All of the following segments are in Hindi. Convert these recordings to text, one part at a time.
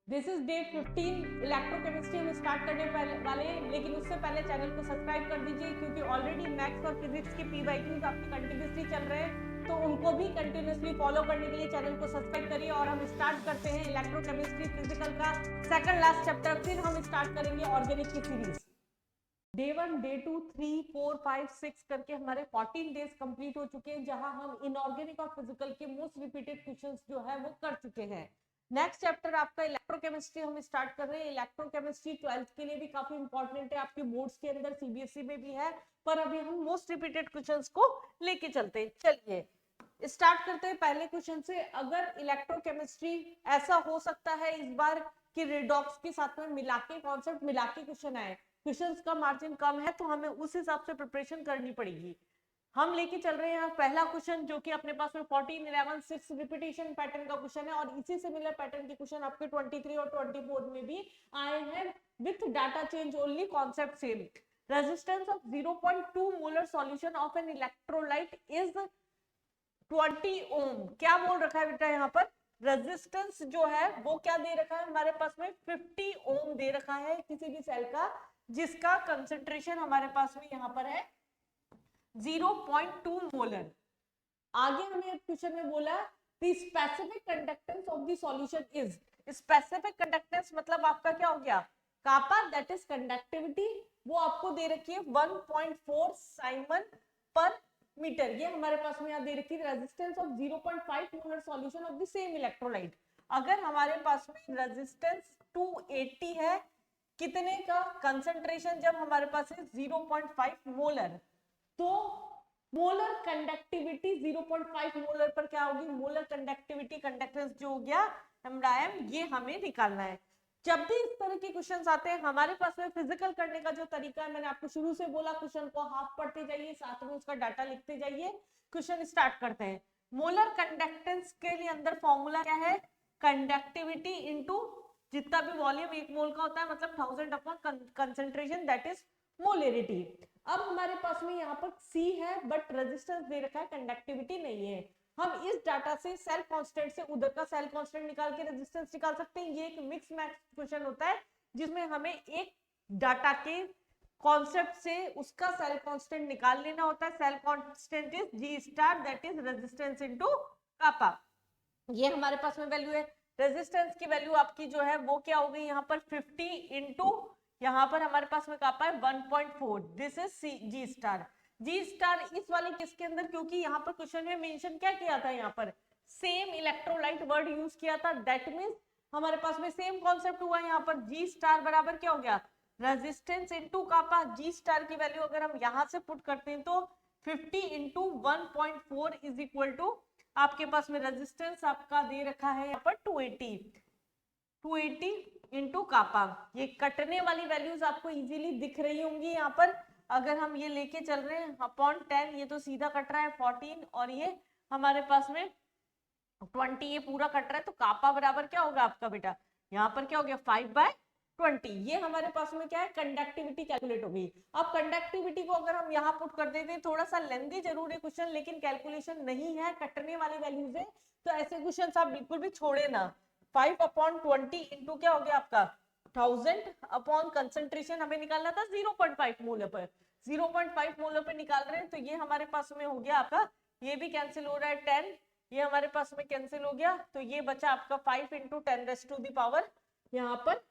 दिस इज डे 15 इलेक्ट्रोकेमिस्ट्री हम स्टार्ट करने वाले हैं, लेकिन उससे पहले चैनल को सब्सक्राइब कर दीजिए क्योंकि ऑलरेडी मैथ्स और फिजिक्स के पीवाईक्यूज आपके कंटिन्यूसली चल रहे हैं, तो उनको भी कंटिन्यूसली फॉलो करने के लिए चैनल को सब्सक्राइब करिए। और हम स्टार्ट करते हैं इलेक्ट्रोकेमिस्ट्री फिजिकल का सेकंड लास्ट चैप्टर। फिर हम स्टार्ट करेंगे ऑर्गेनिक की सीरीज। डे 1, डे 2, 3, 4, 5, 6 करके हमारे 14 डेज कंप्लीट हो चुके हैं, जहां हम इनऑर्गेनिक और फिजिकल के मोस्ट रिपीटेड क्वेश्चंस जो है वो कर चुके हैं। नेक्स्ट चैप्टर आपका इलेक्ट्रोकेमिस्ट्री हम स्टार्ट कर रहे हैं। इलेक्ट्रोकेमिस्ट्री 12th के लिए भी काफी इंपॉर्टेंट है, आपके बोर्ड्स के अंदर सीबीएसई में भी है, पर अभी हम मोस्ट रिपीटेड क्वेश्चंस को लेके चलते हैं। चलिए स्टार्ट करते हैं पहले क्वेश्चन से। अगर इलेक्ट्रोकेमिस्ट्री ऐसा हो सकता है इस बार कि रिडॉक्स के साथ में मिला के कॉन्सेप्ट मिला के क्वेश्चन आए, क्वेश्चंस का मार्जिन कम है तो हमें उस हिसाब से प्रिपरेशन करनी पड़ेगी। हम लेके चल रहे हैं पहला क्वेश्चन, जो कि अपने पास में 14, 11, 6 रिपीटेशन पैटर्न का क्वेश्चन है, और इसी सिमिलर पैटर्न के क्वेश्चन आपके 23 और 24 में भी आए हैं with data change only, concept same. Resistance of 0.2 molar solution of an electrolyte is 20 ओम। क्या बोल रखा है बेटा यहाँ पर? रेजिस्टेंस जो है वो क्या दे रखा है हमारे पास में? 50 ओम दे रखा है किसी भी सेल का, जिसका कंसेंट्रेशन हमारे पास में यहाँ पर है 0.2 मोलर। आगे हमें क्वेश्चन में बोला the specific conductance of the solution is. Specific conductance मतलब आपका क्या हो गया? कापा, दैट इज कंडक्टिविटी, वो आपको दे रखी है 1.4 साइमन पर मीटर। ये हमारे पास में यहाँ दे रखी है resistance of 0.5 molar solution of the same electrolyte. अगर हमारे पास में रेजिस्टेंस 280 है, कितने का कंसंट्रेशन जब हमारे पास है 0.5 मोलर, तो मोलर कंडक्टिविटी 0.5 मोलर पर क्या होगी? मोलर कंडक्टिविटी, कंडक्टेंस जो हो गया एमडायम, ये हमें निकालना है। जब भी इस तरह के क्वेश्चंस आते हैं हमारे पास में फिजिकल करने का जो तरीका है, मैंने आपको शुरू से बोला, क्वेश्चन को हाफ पढ़ते जाइए, साथ में उसका डाटा लिखते जाइए। क्वेश्चन स्टार्ट करते हैं। मोलर कंडक्टेंस के लिए अंदर फॉर्मूला क्या है? कंडक्टिविटी इनटू जितना भी वॉल्यूम 1 मोल का होता है, मतलब 1000 upon concentration, that is molarity. अब हमारे पास में यहाँ पर C है, बट रेजिस्टेंस दे रखा है, कंडक्टिविटी नहीं है। हम इस डाटा से सेल कांस्टेंट से उधर का सेल कांस्टेंट निकाल के रेजिस्टेंस निकाल सकते हैं। ये एक मिक्स मैच क्वेश्चन होता है, जिसमें हमें एक डाटा के कॉन्सेप्ट से उसका सेल कांस्टेंट निकाल लेना होता है। Cell constant is G star, that is resistance into kappa. ये हमारे पास में वैल्यू है। रेजिस्टेंस की वैल्यू आपकी जो है वो क्या हो गई यहाँ पर? 50 इंटू यहाँ पर हमारे पास में कापा है 1.4, this is G star. G star इस वाले केस के अंदर, क्योंकि यहाँ पर क्वेश्चन में मेंशन क्या किया था, यहाँ पर सेम इलेक्ट्रोलाइट वर्ड यूज किया था, दैट मींस हमारे पास में सेम कॉन्सेप्ट हुआ। यहाँ पर G स्टार बराबर क्या हो गया? रेजिस्टेंस इनटू कापा। G स्टार की वैल्यू अगर हम यहाँ से पुट करते हैं तो 50 इंटू 1.4 इज इक्वल टू आपके पास में रेजिस्टेंस आपका दे रखा है यहाँ पर 280 इंटू कापा। ये कटने वाली वैल्यूज आपको इजीली दिख रही होंगी यहाँ पर। अगर हम ये लेके चल रहे हैं अपॉन 10, ये तो सीधा कट रहा है 14, और ये हमारे पास में 20, ये पूरा कट रहा है, तो कापा बराबर क्या होगा आपका बेटा? यहाँ पर क्या हो गया? 5/20। ये हमारे पास में क्या है? कंडक्टिविटी कैलकुलेट हो गई। अब कंडक्टिविटी को अगर हम यहाँ पुट कर देते हैं, थोड़ा सा लेंथी जरूर है क्वेश्चन, लेकिन कैलकुलेशन नहीं है, कटने वाली वैल्यूज है, तो ऐसे क्वेश्चन आप बिल्कुल भी छोड़े ना। 5/20 इंटू क्या हो गया आपका? 1000 अपॉन कंसंट्रेशन हमें निकालना था 0.5 मोलर पर, 0.5 मोलर पर निकाल रहे हैं, तो ये हमारे पास में हो गया आपका, ये भी कैंसिल हो रहा है 10, ये हमारे पास में कैंसिल हो गया, तो ये बचा आपका 5 इंटू 10⁻⁴ यहाँ पर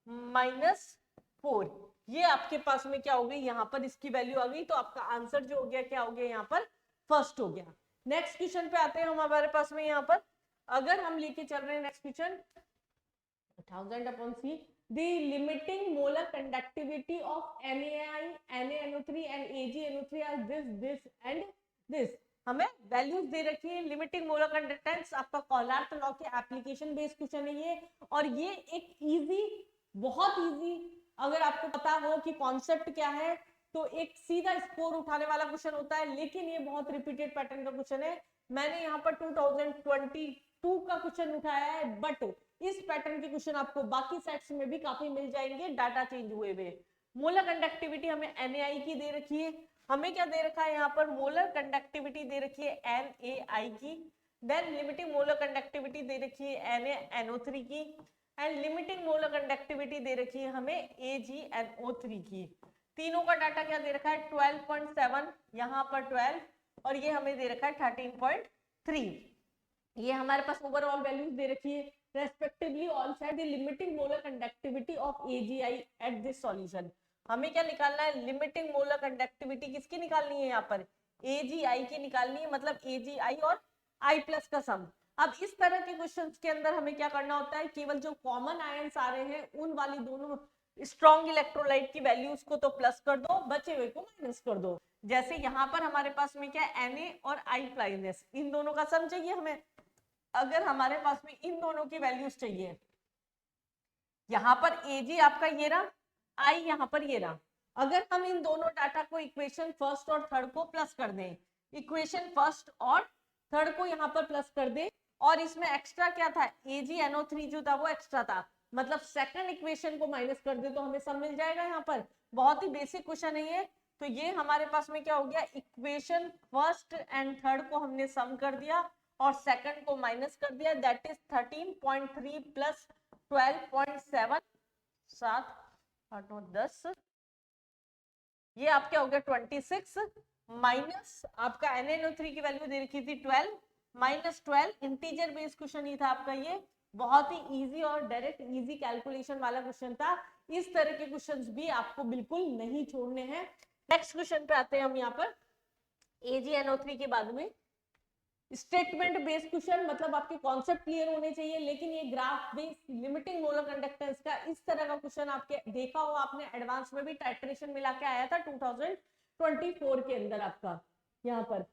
-4। ये आपके पास में क्या हो गई? यहाँ पर इसकी वैल्यू आ गई, तो आपका आंसर जो हो गया क्या हो गया? यहाँ पर फर्स्ट हो गया। नेक्स्ट क्वेश्चन पे आते हैं हम। हमारे पास में यहाँ पर अगर हम लेके चल रहे हैं next question, 1000/C, the limiting molar conductivity of NaI, NaNO3 and AgNO3 are this and this। हमें वैल्यूज दे रखी है। लिमिटिंग मोलर कंडक्टेंस आपका कोहलर लॉ के एप्लीकेशन बेस्ड क्वेश्चन है ये, और ये एक इजी, बहुत इजी, अगर आपको पता हो कि कॉन्सेप्ट क्या है तो एक सीधा स्कोर उठाने वाला क्वेश्चन होता है, लेकिन ये बहुत रिपीटेड पैटर्न का क्वेश्चन है। मैंने यहाँ पर 2022 का क्वेश्चन उठाया है, बट इस पैटर्न के क्वेश्चन आपको बाकी सेट्स में भी काफी मिल जाएंगे डाटा चेंज हुए हुए। मोलर कंडक्टिविटी हमें NaI की दे रखी है, हमें क्या दे रखा है यहाँ पर? मोलर कंडक्टिविटी दे रखी है NaI की, देन लिमिटिंग मोलर कंडक्टिविटी दे रखी है Na-NO3 की, एंड लिमिटिंग मोलर कंडक्टिविटी दे रखी है हमें AgNO3 की। तीनों का डाटा क्या दे रखा है 12.7, यहाँ पर 12 और ये हमें दे रखा है 13.3। ये हमारे पास ओवरऑल वैल्यूज दे रखी है respectively all side the limiting molar conductivity of AgI at this solution. हमें क्या निकालना है, लिमिटिंग मोलर कंडक्टिविटी किसकी निकालनी है, यहाँ पर AgI की निकालनी है, मतलब AgI और I प्लस का सम। अब इस तरह के क्वेश्चंस के अंदर हमें क्या करना होता है, केवल जो कॉमन आयंस आ रहे हैं उन वाली दोनों स्ट्रॉन्ग इलेक्ट्रोलाइट की वैल्यूज को तो प्लस कर दो, बचे हुए को माइनस कर दो। जैसे यहाँ पर हमारे पास में क्या है Na और I प्लस, इन दोनों का सम चाहिए हमें। अगर हमारे पास में इन दोनों की वैल्यूज चाहिए, यहाँ पर Ag आपका ये रहा, I यहाँ पर ये रहा, अगर हम इन दोनों डाटा को इक्वेशन फर्स्ट और थर्ड को प्लस कर दें, इक्वेशन फर्स्ट और थर्ड को यहाँ पर प्लस कर दें, और इसमें एक्स्ट्रा क्या था AgNO3 जो था वो एक्स्ट्रा था, मतलब सेकंड इक्वेशन को माइनस कर दे तो हमें सब मिल जाएगा। यहाँ पर बहुत ही बेसिक क्वेश्चन है ये। तो ये हमारे पास में क्या हो गया, इक्वेशन फर्स्ट एंड थर्ड को हमने सम कर दिया और सेकंड को माइनस कर दिया, दैट इज 13.3 प्लस 12.7, 7 8 9 10, ये आपके हो गया 26 माइनस आपका NaNO3 की वैल्यू दे रखी थी 12 माइनस 12, इंटीजर बेस्ड क्वेश्चन ही था आपका ये, बहुत ही इजी और डायरेक्ट इजी कैलकुलेशन वाला क्वेश्चन था। इस तरह के क्वेश्चंस भी आपको बिल्कुल नहीं छोड़ने हैं। नेक्स्ट क्वेश्चन पे आते हैं हम यहाँ पर AgNO3 के बाद में स्टेटमेंट बेस्ड क्वेश्चन, मतलब आपके कॉन्सेप्ट क्लियर होने चाहिए, लेकिन ये graph based limiting molar conductance का इस तरह का क्वेश्चन आपके देखा हो आपने, एडवांस में भी टाइट्रेशन मिला के आया था 2024 के अंदर आपका। यहाँ पर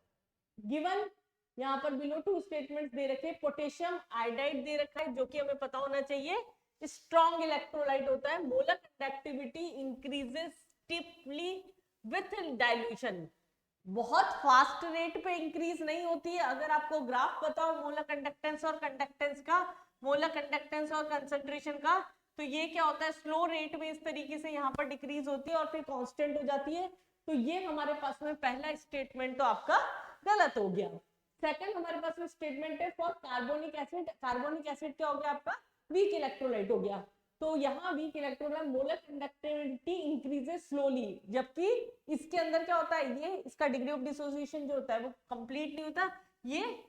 गिवन यहाँ पर बिलो टू स्टेटमेंट्स दे रखे, पोटेशियम आयोडाइड दे रखा है जो कि हमें पता होना चाहिए स्ट्रॉन्ग इलेक्ट्रोलाइट होता है, molar conductivity increases steeply with dilution, बहुत फास्ट रेट पे इंक्रीज नहीं होती है। अगर आपको ग्राफ पता हो मोलर कंडक्टेंस और कंडक्टेंस का, मोलर कंडक्टेंस और कंसंट्रेशन का, तो ये क्या होता है स्लो रेट में इस तरीके से यहाँ पर डिक्रीज होती है और फिर कांस्टेंट हो जाती है। तो ये हमारे पास में पहला स्टेटमेंट तो आपका गलत हो गया। सेकंड हमारे पास में स्टेटमेंट है for carbonic acid, carbonic acid क्या हो गया आपका वीक इलेक्ट्रोलाइट हो गया। तो यहाँ weak electrolyte molar conductivity increases slowly, जबकि इसके अंदर क्या होता है, ये इसका डिग्री ऑफ डिसोसिएशन जो होता है वो कंप्लीट नहीं होता, ये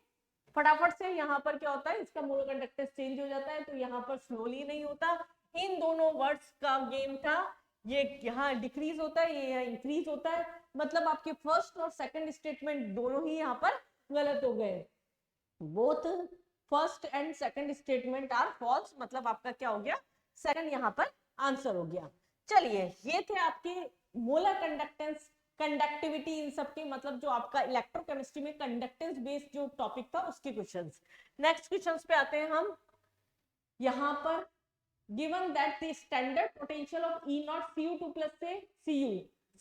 फटाफट से यहाँ पर क्या होता है इसका मोलर कंडक्टेंस चेंज हो जाता है, तो यहाँ पर स्लोली नहीं होता। इन दोनों वर्ड्स का गेम था, ये यहाँ डिक्रीज होता है, ये यहाँ इंक्रीज होता है, मतलब आपके फर्स्ट और सेकंड स्टेटमेंट दोनों ही यहाँ पर गलत हो गए। Both first and second statement are false, मतलब आपका क्या हो गया सेकंड यहाँ पर आंसर हो गया। चलिए ये थे आपके मोलर कंडक्टेंस कंडक्टिविटी इन सबके, मतलब जो आपका इलेक्ट्रोकेमिस्ट्री में कंडक्टेंस बेस्ड जो टॉपिक था उसके क्वेश्चंस। नेक्स्ट क्वेश्चंस पे आते हैं हम। यहाँ पर given that the standard potential of E0 Cu2 plus से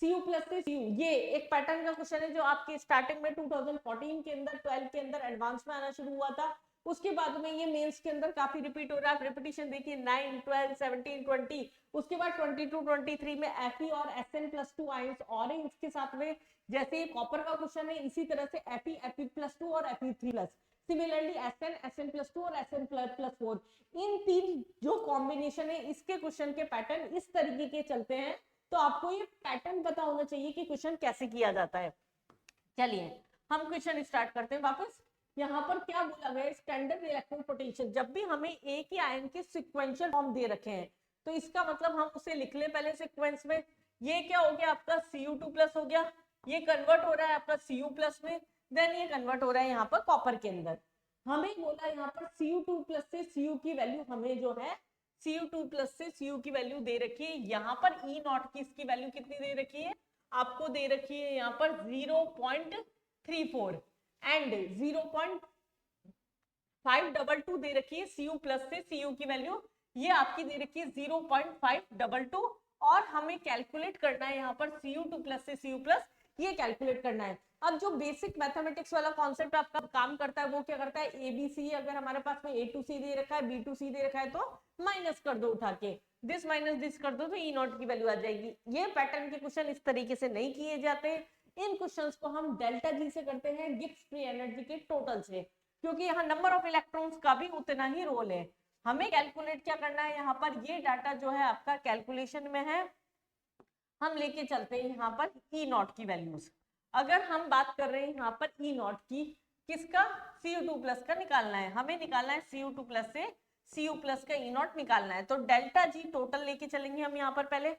Cu प्लस से Cu, ये एक पैटर्न का क्वेश्चन है जो आपके स्टार्टिंग में 2014 के अंदर 12 के अंदर एडवांस में आना शुरू हुआ था, उसके बाद में ये मेंस के अंदर काफी रिपीट हो रहा है। रिपीटिशन देखिए 9 12 17 20, उसके बाद 22 23 में Fe और Sn+2 आयंस और इसके साथ में जैसे कॉपर का क्वेश्चन है इसी तरह से Fe+2 और Fe3+, सिमिलरली Sn+2 और Sn+4, इन तीन जो कॉम्बिनेशन है इसके क्वेश्चन के पैटर्न इस तरीके के चलते हैं। तो आपको ये पैटर्न पता होना चाहिए कि क्वेश्चन कैसे किया जाता है। चलिए हम क्वेश्चन स्टार्ट करते हैं वापस। यहाँ पर क्या बोला गया, स्टैंडर्ड इलेक्ट्रॉन पोटेंशियल, जब भी हमें एक ही आयन के सिक्वेंशियल फॉर्म दे रखे हैं तो इसका मतलब हम उसे लिख लें पहले सीक्वेंस में। ये क्या हो गया आपका Cu2 प्लस हो गया, ये कन्वर्ट हो रहा है आपका Cu प्लस में, देन ये कन्वर्ट हो रहा है यहाँ पर कॉपर के अंदर। हमें बोला यहाँ पर Cu2 प्लस से Cu की वैल्यू हमें जो है Cu2 प्लस से Cu की वैल्यू दे रखी है, यहाँ पर E0 की इसकी वैल्यू कितनी दे रखी है आपको दे रखी है यहाँ पर 0.34 एंड 0.522 दे रखी है Cu प्लस से Cu की वैल्यू, ये आपकी दे रखी है 0.522 और हमें कैलकुलेट करना है यहाँ पर Cu2 प्लस से Cu प्लस, ये कैलकुलेट करना है। अब जो बेसिक मैथमेटिक्स वाला कॉन्सेप्ट आपका काम करता है वो क्या करता है, ABC अगर हमारे पास में A टू C दे रखा है B टू C दे रखा है तो माइनस कर दो उठा के, दिस माइनस दिस कर दो तो E0 की वैल्यू आ जाएगी। ये पैटर्न के क्वेश्चन इस तरीके से नहीं किए जाते, इन क्वेश्चंस को हम डेल्टा जी से करते हैं, गिब्स फ्री एनर्जी के टोटल से। क्योंकि यहाँ नंबर ऑफ इलेक्ट्रॉन्स का भी उतना ही रोल है। हमें कैलकुलेट क्या करना है, यहाँ पर ये डाटा जो है आपका कैलकुलेशन में है, हम लेके चलते हैं यहाँ पर ई नॉट की वैल्यूज। अगर हम बात कर रहे हैं यहाँ पर ई नॉट की, किसका, Cu2+ का निकालना है, हमें निकालना है Cu2+ से Cu+ का ई नॉट निकालना है। तो डेल्टा जी टोटल लेके चलेंगे हम यहाँ पर, पहले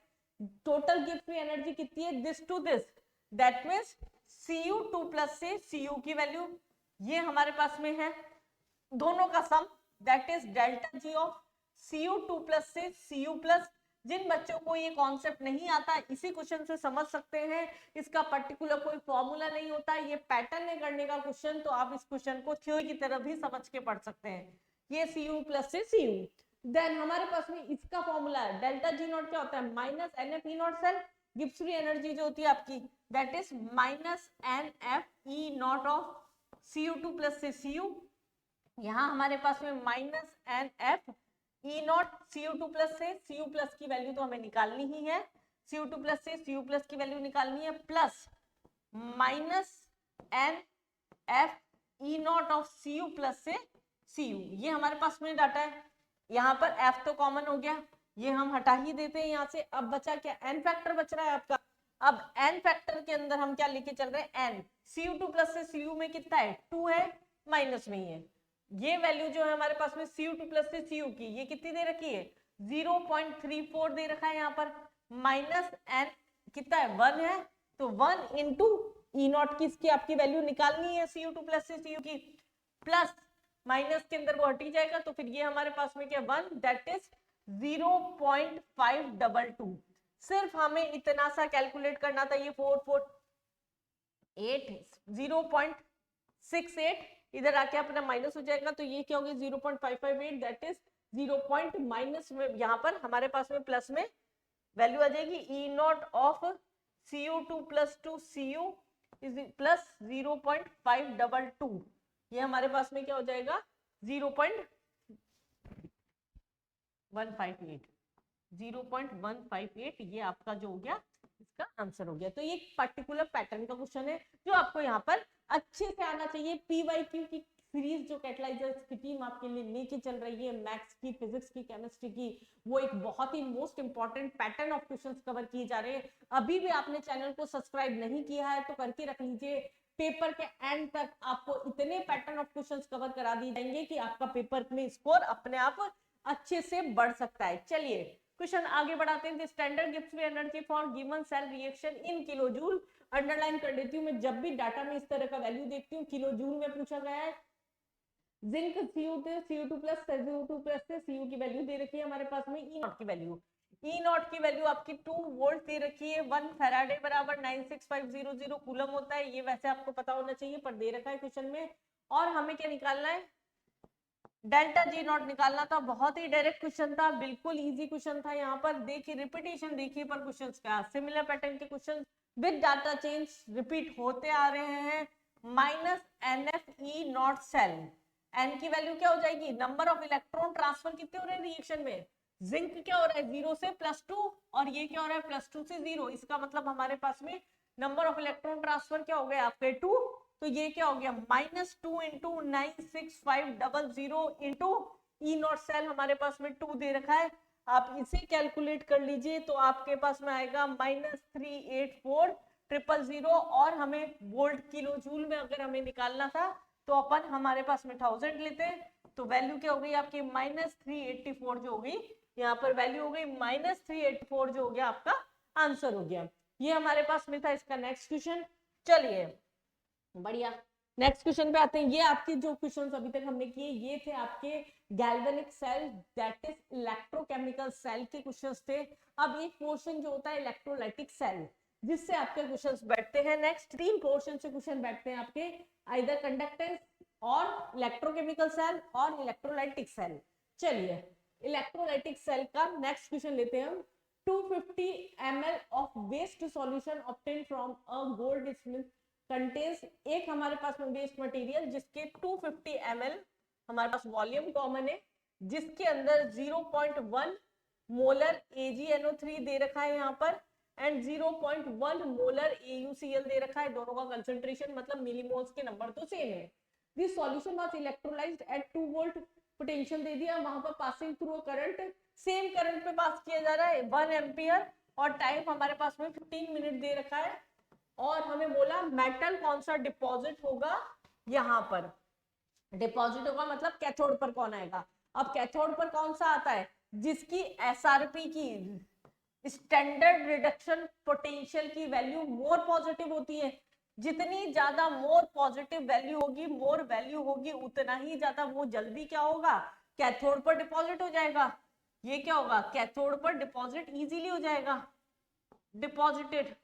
टोटल गिव फ्री एनर्जी कितनी है, this to this, that means Cu2+ से Cu की वैल्यू ये हमारे पास में है, दोनों का sum that is delta G of Cu2+ से Cu+। जिन बच्चों को ये कॉन्सेप्ट नहीं आता इसी क्वेश्चन से समझ सकते हैं, इसका पर्टिकुलर कोई फॉर्मूला नहीं होता, ये पैटर्न है करने का क्वेश्चन, तो आप इस क्वेश्चन को थ्योरी की तरह भी समझ के पढ़ सकते हैं। ये Cu+ से Cu, देन हमारे पास में इसका फॉर्मूला है डेल्टा जी नॉट, क्या होता है minus NF E naught cell, Gibbs free energy जो होती है आपकी that is minus NF E naught of Cu2+ से Cu। यहाँ हमारे पास में minus NF E not Cu2+ से Cu+ की वैल्यू तो हमें निकालनी ही है, Cu2+ से Cu+ की वैल्यू निकालनी है, plus minus NF E naught of Cu+ से Cu, ये हमारे पास में डाटा है। यहाँ पर F तो कॉमन हो गया, ये हम हटा ही देते हैं यहाँ से। अब बचा क्या, N फैक्टर बच रहा है आपका। अब N फैक्टर के अंदर हम क्या लेके चल रहे हैं, N Cu2+ से Cu में कितना है, 2 है, माइनस में ही है। ये वैल्यू जो है हमारे पास में Cu2+ से Cu की, ये कितनी दे रखी है, 0.34 दे रखा है यहाँ पर, माइनस N कितना है, 1 है, तो 1 इंटू ई नॉट की इसकी आपकी वैल्यू निकालनी है Cu2+ से Cu की, प्लस माइनस के अंदर वो हटी जाएगा, तो फिर ये हमारे पास में क्या 1, दैट इज 0.522। सिर्फ हमें इतना सा कैलकुलेट करना था, ये 0.68 इधर आके अपना माइनस हो जाएगा, तो ये क्या होगी 0.558, दैट इज 0. माइनस में यहाँ पर हमारे पास में प्लस में वैल्यू आ जाएगी E naught of Cu2+ to Cu is plus 0.522, ये हमारे पास में क्या हो जाएगा 0.158, ये आपका जो हो गया इसका आंसर हो गया। तो ये पर्टिकुलर पैटर्न का क्वेश्चन है जो आपको यहाँ पर अच्छे से आना चाहिए। PYQ की सीरीज जो कैटलाइजर्स की टीम आपके लिए लेके चल रही है, मैथ्स की, फिजिक्स की, केमिस्ट्री की, वो एक बहुत ही most important pattern of questions cover किए जा रहे हैं। अभी भी आपने चैनल को सब्सक्राइब नहीं किया है तो करके रख लीजिए, पेपर के एंड तक आपको इतने पैटर्न ऑफ क्वेश्चंस कवर करा दिए जाएंगे कि आपका पेपर में स्कोर अपने आप अच्छे से बढ़ सकता है। चलिए क्वेश्चन आगे बढ़ाते हैं। स्टैंडर्ड गिव्स free energy for given cell reaction in kilo joule, underline कर देती हूँ मैं, जब भी डाटा में इस तरह का वैल्यू देखती हूँ किलो जूल में पूछा गया है। जिंक Cu2+ Cu2+ से Cu की वैल्यू दे रखी है हमारे पास में, ई नॉट की वैल्यू, ई नॉट की वैल्यू आपकी 2 वोल्ट दे रखी है, 1 फैराडे बराबर 96500 कूलम होता है, ये वैसे आपको पता होना चाहिए पर दे रखा है क्वेश्चन में। और हमें क्या निकालना है, डेल्टा जी नॉट निकालना था। बहुत ही डायरेक्ट क्वेश्चन था, बिल्कुल इजी क्वेश्चन था। यहाँ पर देखिए रिपीटेशन देखिए पर क्वेश्चन का, सिमिलर पैटर्न के question with data change repeat होते आ रहे हैं। Minus NF E naught cell, n की वैल्यू क्या हो जाएगी, नंबर ऑफ इलेक्ट्रॉन ट्रांसफर कितने हो रहे हैं रिएक्शन में, जिंक क्या हो रहा है 0 से +2 और ये क्या हो रहा है +2 से 0, इसका मतलब हमारे पास में नंबर ऑफ इलेक्ट्रॉन ट्रांसफर क्या हो गया आपके 2, तो ये क्या हो गया -2 into 96500 into E naught cell हमारे पास में 2 दे रखा है, आप इसे कैलकुलेट कर लीजिए तो आपके पास में आएगा -384,000 और हमें वोल्ट किलो जूल में अगर हमें निकालना था तो अपन हमारे पास में 1000 लेते हैं, तो वैल्यू क्या हो गई आपकी -384 जो हो गई, यहाँ पर वैल्यू हो गई -384 जो हो गया आपका आंसर हो गया। ये हमारे पास में था इसका नेक्स्ट क्वेश्चन। चलिए बढ़िया, नेक्स्ट क्वेश्चन पे आते हैं। ये आपके जो क्वेश्चंस अभी तक हमने किए ये थे आपके galvanic cell that is electrochemical cell के क्वेश्चंस थे। अब एक पोर्शन जो होता है इलेक्ट्रोलाइटिक सेल जिससे आपके क्वेश्चंस बैठते हैं। नेक्स्ट 3 पोर्शन से क्वेश्चन बैठते हैं आपके, आइदर कंडक्टेंस और इलेक्ट्रोकेमिकल सेल और इलेक्ट्रोलाइटिक सेल। चलिए इलेक्ट्रोलाइटिक सेल का नेक्स्ट क्वेश्चन लेते हैं हम। 250 ml of waste solution obtained from a gold smith contains, एक हमारे पास में वेस्ट मटेरियल जिसके 250 ml हमारे पास वॉल्यूम कॉमन है, जिसके अंदर 0.1 मोलर AgNO3 दे रखा है यहाँ पर एंड 0.1 मोलर AuCl दे रखा है। दोनों का कंसंट्रेशन मतलब मिलीमोल्स के नंबर तो सेम है। This solution was electrolysed at 2 volt, potential दे दिया, वहां पर passing through current, same current पे पास किया जा रहा है 1 एम्पियर, और टाइम हमारे पास में 15 मिनट दे रखा है, और हमें बोला मेटल कौन सा डिपॉजिट होगा, यहाँ पर डिपॉजिट होगा मतलब कैथोड पर कौन आएगा। अब कैथोड पर कौन सा आता है, जिसकी एसआरपी की स्टैंडर्ड रिडक्शन पोटेंशियल की वैल्यू मोर पॉजिटिव होती है। जितनी ज्यादा मोर पॉजिटिव वैल्यू होगी, मोर वैल्यू होगी, उतना ही ज्यादा वो जल्दी क्या होगा, कैथोड पर डिपॉजिट हो जाएगा। ये क्या होगा, कैथोड पर डिपॉजिट इजीली हो जाएगा, डिपॉजिटेड।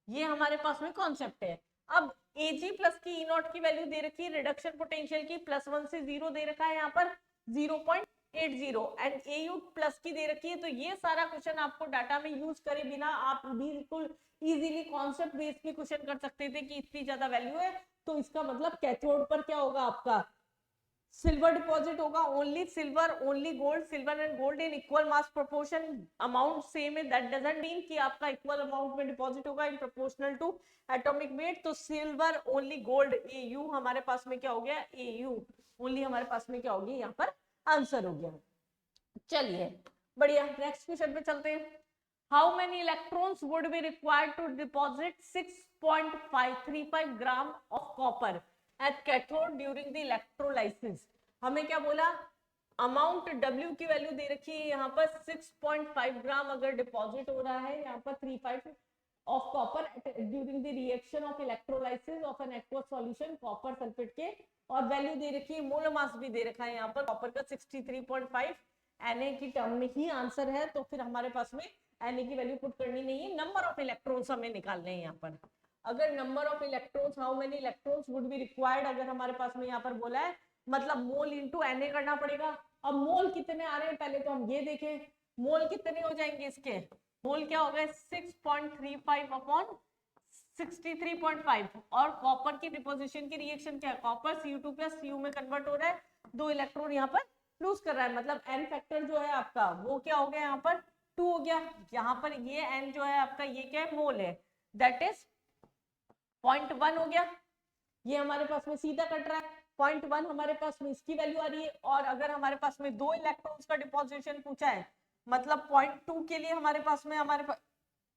ये हमारे पास में कॉन्सेप्ट है। अब Ag प्लस की ई नॉट की वैल्यू दे रखी है, रिडक्शन पोटेंशियल की +1 से 0 दे रखा है यहाँ पर 0.80, एंड Au प्लस की दे रखी है। तो ये सारा क्वेश्चन आपको डाटा में यूज करे बिना आप बिल्कुल इजीली कॉन्सेप्ट बेस पे क्वेश्चन कर सकते थे कि इतनी ज्यादा वैल्यू है, तो इसका मतलब कैथोड पर क्या होगा आपका, सिल्वर डिपॉजिट होगा, only silver, only gold, silver and gold in equal mass proportion, amount same है, दैट डजंट मीन कि आपका इक्वल अमाउंट में डिपॉजिट होगा इन प्रोपोर्शनल टू एटॉमिक वेट। तो सिल्वर ओनली गोल्ड, Au हमारे पास में क्या हो गया, Au ओनली हमारे पास में क्या होगी, यहाँ पर आंसर हो गया। चलिए बढ़िया, नेक्स्ट क्वेश्चन पे चलते हैं। How many electrons would be required to deposit 6.535 gram of copper at cathode during the electrolysis. हमें क्या बोला, अमाउंट W की वैल्यू दे रखी है यहाँ पर 6.5 ग्राम अगर डिपॉजिट हो रहा है यहाँ पर 35 of copper during the reaction of electrolysis of an aqueous solution copper sulphate के, और वैल्यू दे रखी है, मोल मास भी दे रखा है यहाँ पर कॉपर का 63.5, Na की टर्म में ही आंसर है, तो फिर हमारे पास में Na की वैल्यू पुट करनी नहीं है, नंबर ऑफ इलेक्ट्रॉन्स हमें निकालने हैं यहाँ पर। अगर number of electrons, how many electrons would be required, अगर हमारे पास में यहाँ पर बोला है, मतलब मोल इंटू Na करना पड़ेगा। अब मोल कितने आ रहे हैं पहले तो हम ये देखें, मोल कितने हो जाएंगे इसके, मोल क्या हो गए 6.35 अपॉन 63.5, और कॉपर की डिपोजिशन की रिएक्शन क्या है, कॉपर Cu2 प्लस Cu में कन्वर्ट हो रहा है, 2 इलेक्ट्रॉन यहाँ पर लूज कर रहा है, मतलब n फैक्टर जो है आपका वो क्या हो गया यहाँ पर 2 हो गया। यहाँ पर ये n जो है आपका ये क्या है, मोल है, दैट इज 0.1 हो गया। ये हमारे पास में सीधा कट रहा है, 0.1 हमारे पास में इसकी वैल्यू आ रही है, और अगर हमारे पास में 2 इलेक्ट्रॉन्स का डिपोजिशन पूछा है, मतलब 0.2 के लिए हमारे पास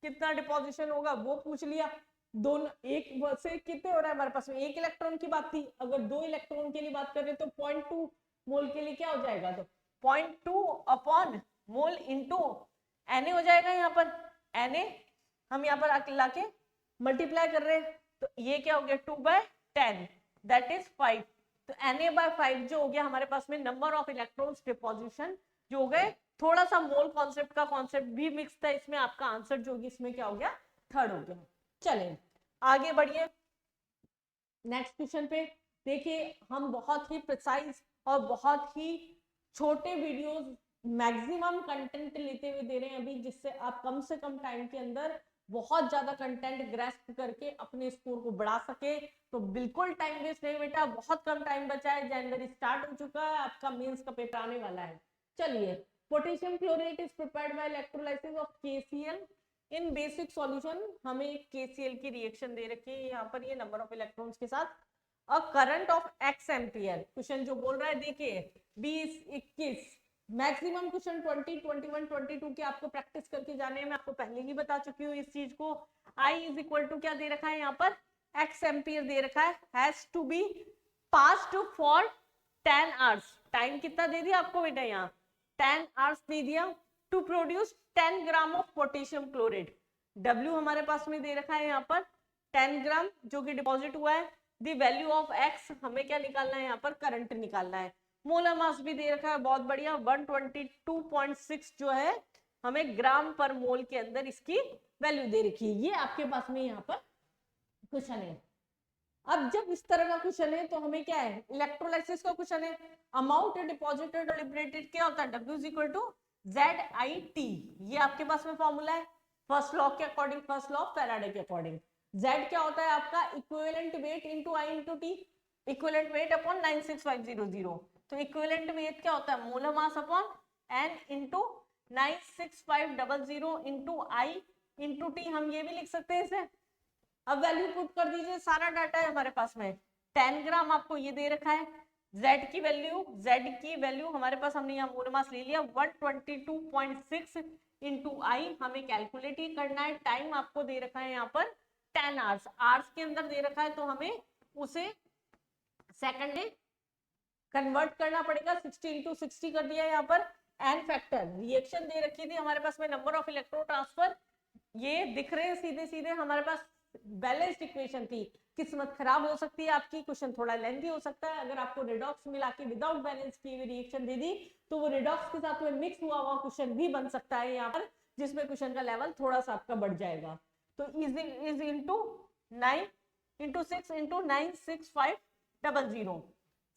कितना डिपोजिशन होगा वो पूछ लिया, दोनों एक से कितने हो रहा है हमारे पास में, 1 इलेक्ट्रॉन की बात थी, अगर 2 इलेक्ट्रॉन के लिए बात करें तो 0.2 मोल के लिए क्या हो जाएगा, तो 0.2 अपॉन मोल इंटू Na हो जाएगा। यहाँ पर Na हम यहाँ पर लाके मल्टीप्लाई कर रहे हैं, तो ये क्या हो गया 2/10 दैट इज 5, तो Na/5 जो हो गया हमारे पास में नंबर ऑफ इलेक्ट्रॉन्स डिपोजिशन जो हो गए। थोड़ा सा मोल कॉन्सेप्ट का कॉन्सेप्ट भी मिक्स था इसमें, आपका आंसर जो होगी इसमें क्या हो गया, 3rd हो गया। चलें आगे बढ़िए नेक्स्ट क्वेश्चन पे। देखिए हम बहुत ही प्रिसाइज और बहुत ही छोटे वीडियोस मैक्सिमम कंटेंट लेते हुए दे रहे हैं अभी, जिससे आप कम से कम टाइम के अंदर बहुत ज्यादा कंटेंट ग्रैस्प करके अपने स्कोर को बढ़ा सके। तो बिल्कुल टाइम वेस्ट नहीं बेटा, बहुत कम टाइम बचा है, जनवरी स्टार्ट हो चुका है, आपका मेंस का पेपर आने वाला है। चलिए, potassium chlorate is prepared by electrolysis of KCl in basic solution. हमें KCl की रिएक्शन दे रखी है यहाँ पर, ये नंबर ऑफ इलेक्ट्रॉन्स के साथ, a current of x ampere. Question जो बोल रहा है देखिए 20, 21, मैक्सिमम क्वेश्चन 20, 21, 22 के आपको प्रैक्टिस करके जाने में, आपको पहले ही बता चुकी हूँ इस चीज को। I इज इक्वल टू क्या दे रखा है यहाँ पर, x एम्पियर दे रखा है, has to be passed for 10 hours. Time कितना दे दिया आपको बेटा, यहाँ 10 आवर्स दे दिया to produce 10 gram of potassium chloride. W हमारे पास में दे रखा है यहाँ पर 10 ग्राम जो कि डिपॉजिट हुआ है। द वैल्यू ऑफ x हमें क्या निकालना है यहाँ पर, करंट निकालना है। मोलर मास भी दे रखा है, बहुत बढ़िया, 122.6 जो है हमें ग्राम पर मोल के अंदर इसकी वैल्यू दे रखी है। ये आपके पास में यहाँ पर क्वेश्चन है। अब जब इस तरह का क्वेश्चन है तो हमें क्या है, इलेक्ट्रोलाइसिस का क्वेश्चन है, अमाउंट डिपॉजिटेड और लिबरेटेड क्या होता है, W is equal to ZIT। ये आपके पास में फॉर्मूला है फर्स्ट लॉ के अकॉर्डिंग, फर्स्ट लॉ फैराडे के अकॉर्डिंग। Z क्या होता है आपका, equivalent weight into I into T, equivalent weight upon 96500। तो इक्विवेलेंट वेट क्या होता है, molar mass upon N into 96500 into I into T। हम ये भी लिख सकते हैं इसे। अब वैल्यू पुट कर दीजिए, सारा डाटा है हमारे पास में, 10 ग्राम आपको ये दे रखा है। Z की वैल्यू हमारे पास, हमने यहाँ मोल मास ले लिया 122.6 इंटू आई, हमें कैलकुलेट ही करना है। टाइम आपको दे रखा है यहाँ पर 10 आवर्स, आवर्स के अंदर दे रखा है तो हमें उसे सेकंड में कन्वर्ट करना पड़ेगा। 60 इंटू 60 कर दिया यहाँ पर। एन फैक्टर रिएक्शन दे रखी थी हमारे पास में, नंबर ऑफ इलेक्ट्रॉन ट्रांसफर ये दिख रहे हैं सीधे सीधे हमारे पास। बैलेंस्ड इक्वेशन थी, किस्मत खराब हो सकती है आपकी, क्वेश्चन थोड़ा लेंथी हो सकता है। अगर आपको रिडॉक्स मिला के विदाउट बैलेंस की हुई रिएक्शन दे दी तो वो रिडॉक्स के साथ में मिक्स हुआ हुआ क्वेश्चन भी बन सकता है यहाँ पर, जिसमें क्वेश्चन का लेवल थोड़ा सा आपका बढ़ जाएगा। तो इज इंटू 9 इंटू 6 इंटू 96500,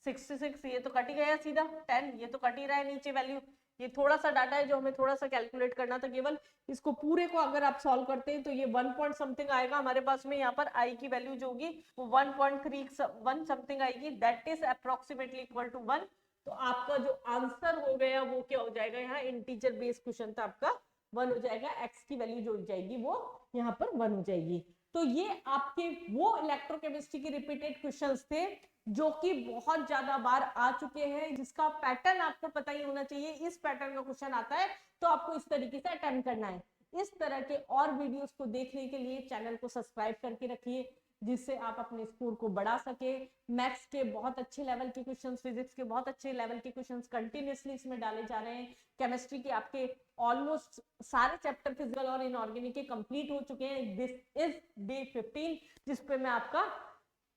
66 ये तो कट ही गया सीधा, 10 ये तो कट ही रहा है नीचे वैल्यू। ये थोड़ा सा डाटा है जो हमें थोड़ा सा कैलकुलेट करना था केवल। इसको पूरे को अगर आप सॉल्व करते हैं तो ये 1 पॉइंट समथिंग आएगा हमारे पास में। यहाँ पर आई की वैल्यू जो होगी वो 1.31 समथिंग आएगी, that is approximately equal to 1। तो आपका जो आंसर हो गया वो क्या हो जाएगा, यहाँ इंटीजर बेस्ड क्वेश्चन था आपका, 1 हो जाएगा। एक्स की वैल्यू जो हो जाएगी वो यहाँ पर 1 हो जाएगी। तो ये आपके वो इलेक्ट्रोकेमिस्ट्री के रिपीटेड क्वेश्चंस थे जो कि बहुत ज्यादा बार आ चुके हैं, जिसका पैटर्न आपको पता ही होना चाहिए। इस पैटर्न का क्वेश्चन आता है तो आपको इस तरीके से अटेम्प्ट करना है। इस तरह के और वीडियोस को देखने के लिए चैनल को सब्सक्राइब करके रखिए, जिससे आप अपने स्कोर को बढ़ा सके। मैथ्स के बहुत अच्छे लेवल के क्वेश्चंस, फिजिक्स के बहुत अच्छे लेवल के क्वेश्चंस कंटिन्यूअसली इसमें डाले जा रहे हैं। केमिस्ट्री के आपके ऑलमोस्ट सारे चैप्टर फिजिकल और इनऑर्गेनिक के कंप्लीट हो चुके हैं। दिस इज डे 15 जिसपे मैं आपका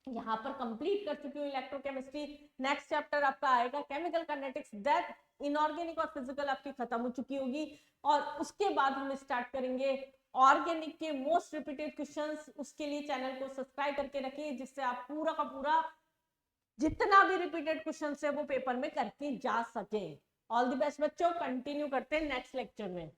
यहाँ पर कंप्लीट कर चुकी हूँ इलेक्ट्रोकेमिस्ट्री। नेक्स्ट चैप्टर आपका आएगा केमिकल काइनेटिक्स, दैट इनऑर्गेनिक और फिजिकल आपकी खत्म हो चुकी होगी। और उसके बाद हम स्टार्ट करेंगे ऑर्गेनिक के मोस्ट रिपीटेड क्वेश्चंस। उसके लिए चैनल को सब्सक्राइब करके रखिए, जिससे आप पूरा का पूरा जितना भी रिपीटेड क्वेश्चन है वो पेपर में करके जा सके। ऑल द बेस्ट बच्चों, कंटिन्यू करते हैं नेक्स्ट लेक्चर में।